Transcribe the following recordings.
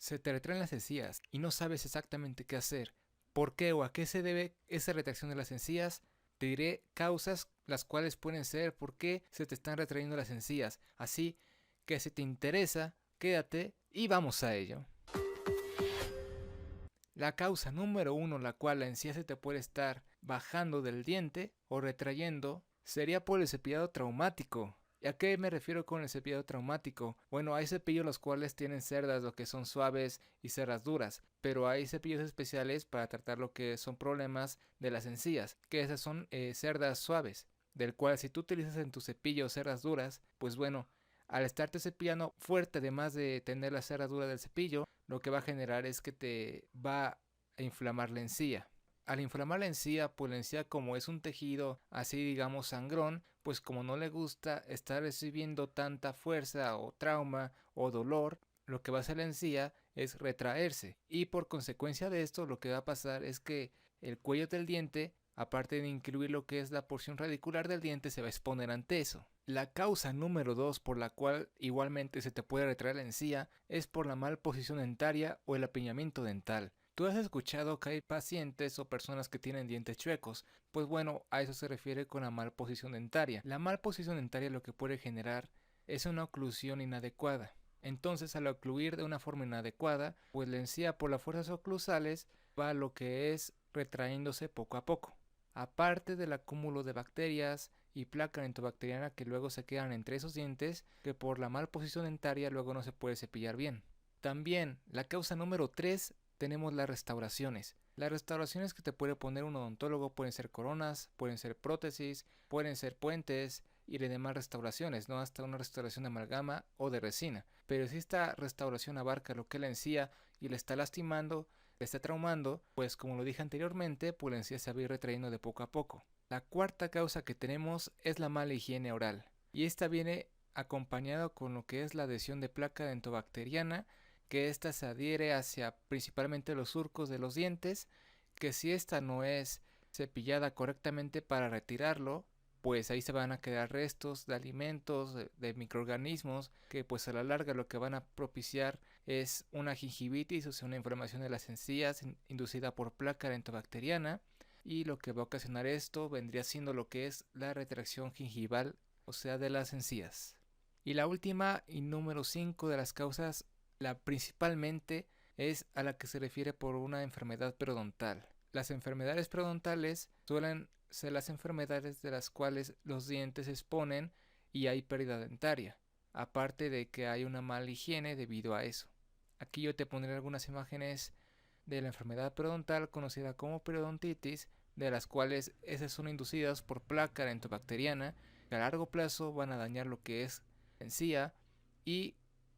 Se te retraen las encías y no sabes exactamente qué hacer. ¿Por qué o a qué se debe esa retracción de las encías? Te diré causas las cuales pueden ser por qué se te están retrayendo las encías. Así que si te interesa, quédate y vamos a ello. La causa número uno, la cual la encía se te puede estar bajando del diente o retrayendo, sería por el cepillado traumático. ¿Y a qué me refiero con el cepillado traumático? Bueno, hay cepillos los cuales tienen cerdas lo que son suaves y cerdas duras, pero hay cepillos especiales para tratar lo que son problemas de las encías, que esas son cerdas suaves, del cual si tú utilizas en tu cepillo cerdas duras, pues bueno, al estarte cepillando fuerte, además de tener la cerradura del cepillo, lo que va a generar es que te va a inflamar la encía. Al inflamar la encía, pues la encía como es un tejido así digamos sangrón, pues como no le gusta estar recibiendo tanta fuerza o trauma o dolor, lo que va a hacer la encía es retraerse. Y por consecuencia de esto lo que va a pasar es que el cuello del diente, aparte de incluir lo que es la porción radicular del diente, se va a exponer ante eso. La causa número 2 por la cual igualmente se te puede retraer la encía es por la mal posición dentaria o el apiñamiento dental. Tú has escuchado que hay pacientes o personas que tienen dientes chuecos. Pues bueno, a eso se refiere con la mal posición dentaria. La mal posición dentaria lo que puede generar es una oclusión inadecuada. Entonces, al ocluir de una forma inadecuada, pues la encía por las fuerzas oclusales va a lo que es retrayéndose poco a poco. Aparte del acúmulo de bacterias y placa dentobacteriana que luego se quedan entre esos dientes, que por la mal posición dentaria luego no se puede cepillar bien. También, la causa número 3, tenemos las restauraciones. Las restauraciones que te puede poner un odontólogo pueden ser coronas, pueden ser prótesis, pueden ser puentes y de demás restauraciones, no hasta una restauración de amalgama o de resina. Pero si esta restauración abarca lo que es la encía y le está lastimando, le está traumando, pues como lo dije anteriormente, pues la encía se va a ir retrayendo de poco a poco. La cuarta causa que tenemos es la mala higiene oral. Y esta viene acompañado con lo que es la adhesión de placa dentobacteriana, que ésta se adhiere hacia principalmente los surcos de los dientes, que si esta no es cepillada correctamente para retirarlo, pues ahí se van a quedar restos de alimentos, de microorganismos, que pues a la larga lo que van a propiciar es una gingivitis, o sea, una inflamación de las encías inducida por placa dentobacteriana, y lo que va a ocasionar esto vendría siendo lo que es la retracción gingival, o sea, de las encías. Y la última y número 5 de las causas, la principalmente es a la que se refiere por una enfermedad periodontal. Las enfermedades periodontales suelen ser las enfermedades de las cuales los dientes se exponen y hay pérdida dentaria, aparte de que hay una mala higiene debido a eso. Aquí yo te pondré algunas imágenes de la enfermedad periodontal conocida como periodontitis, de las cuales esas son inducidas por placa dentobacteriana que a largo plazo van a dañar lo que es la encía y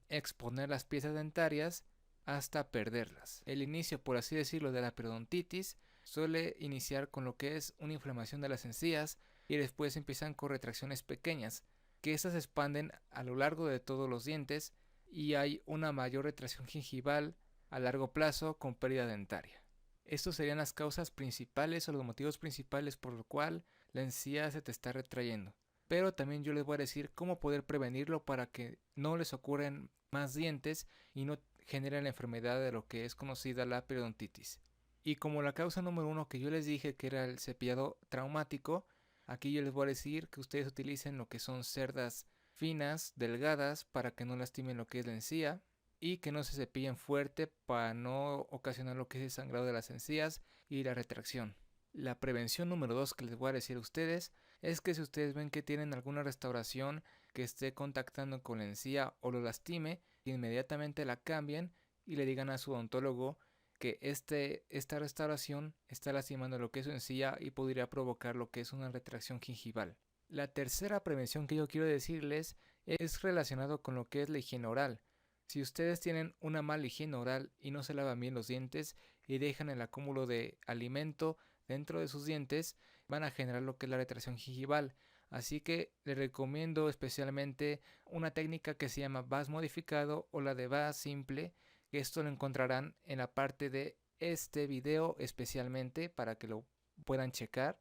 exponer las piezas dentarias hasta perderlas. El inicio, por así decirlo, de la periodontitis suele iniciar con lo que es una inflamación de las encías y después empiezan con retracciones pequeñas, que estas se expanden a lo largo de todos los dientes y hay una mayor retracción gingival a largo plazo con pérdida dentaria. Estos serían las causas principales o los motivos principales por lo cual la encía se te está retrayendo. Pero también yo les voy a decir cómo poder prevenirlo para que no les ocurran más dientes y no generen la enfermedad de lo que es conocida la periodontitis. Y como la causa número 1 que yo les dije que era el cepillado traumático, aquí yo les voy a decir que ustedes utilicen lo que son cerdas finas, delgadas, para que no lastimen lo que es la encía y que no se cepillen fuerte para no ocasionar lo que es el sangrado de las encías y la retracción. La prevención número 2 que les voy a decir a ustedes es que si ustedes ven que tienen alguna restauración que esté contactando con la encía o lo lastime, inmediatamente la cambien y le digan a su odontólogo que esta restauración está lastimando lo que es su encía y podría provocar lo que es una retracción gingival. La tercera prevención que yo quiero decirles es relacionado con lo que es la higiene oral. Si ustedes tienen una mala higiene oral y no se lavan bien los dientes y dejan el acúmulo de alimento dentro de sus dientes, van a generar lo que es la retracción gingival. Así que les recomiendo especialmente una técnica que se llama VAS modificado o la de VAS simple, que esto lo encontrarán en la parte de este video especialmente para que lo puedan checar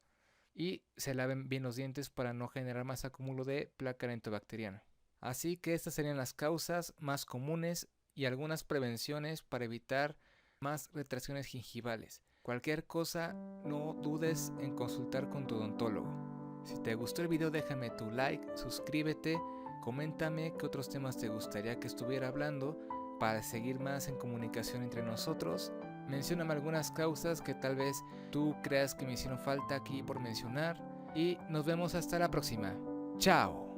y se laven bien los dientes para no generar más acúmulo de placa dentobacteriana. Así que estas serían las causas más comunes y algunas prevenciones para evitar más retracciones gingivales. Cualquier cosa, no dudes en consultar con tu odontólogo. Si te gustó el video, déjame tu like, suscríbete, coméntame qué otros temas te gustaría que estuviera hablando para seguir más en comunicación entre nosotros. Mencióname algunas causas que tal vez tú creas que me hicieron falta aquí por mencionar y nos vemos hasta la próxima. ¡Chao!